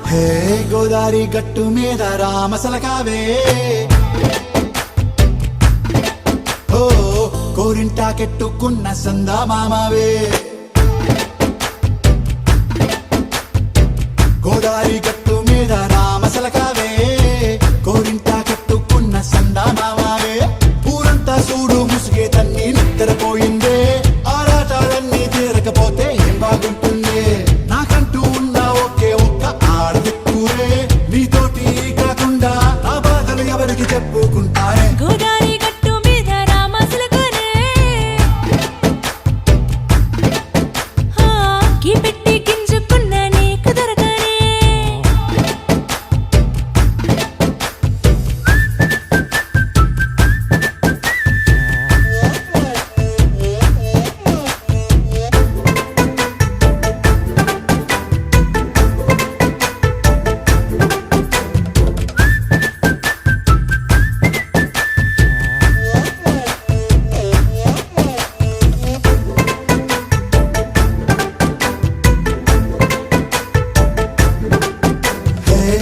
హే గోదారి గట్టు మీద రామసలకావే ఓ కోరింటాకెట్టుకున్న సందా మామావే గోదారి గట్టు మీద రామసలకావే కోరింటాకెట్టుకున్న సందా మామావే ఊరంతా చూడు ముసుగే తన్ని నిద్రపోయిందే ఆరాటాలన్నీ తీరకపోతే ఏం బాగుంటుంది నాకంటూ ఉన్న ఒకే ఒక్క ఆడదిక్కురే నీతోటి కాకుండా నా బాధలు ఎవరికి చెప్పుకుంటారే గోదారి గట్టు మీద రామసలకనే కీ పెట్టి గింజుకున్న నీకు దొరకనే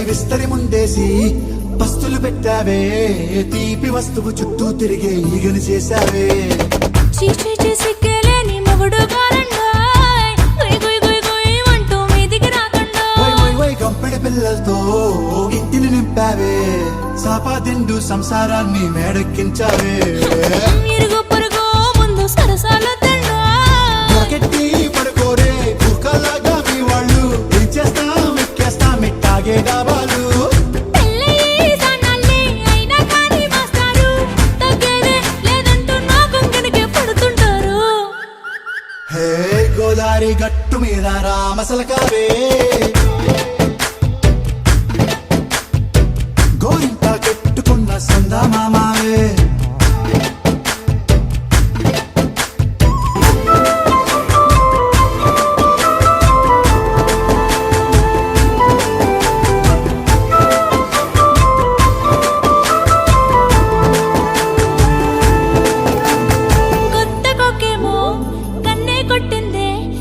విస్తరి ముందేసి పస్తులు పెట్టావే తీపి వస్తువు చుట్టూ తిరిగే ఈగని చేశావే చీచీ సిగ్గలేని మొగుడు గారండాయ్ గుయ్ గుయ్ గుయ్ గుయ్ అంటూ మీదికి రాకండా వై వై వై గంపెడి పిల్లలతో ఇంటిని నింపావే సాపాదిండు సంసారాన్ని మేడెక్కించావే ఇరుగు పొరుగు ముందు సరసాలు తండా నాకెట్టి పడుకోరే కుక్కలాగా మీ వాళ్ళు ఏం చేస్తాం ఎక్కేస్తాం ఎట్టాగే డాబాలు పెళ్ళయి సన్నాళ్ళే అయినా కానీ మాస్తారు తగ్గేదే లేదంటూ నా కొంగనికే పడుతుంటారు హే గోదారి గట్టు మీద రామసలకావే గోరింట కెట్టుకున్న సందా మామావే కొత్త కొక్కేమో కన్నే కొట్టిందే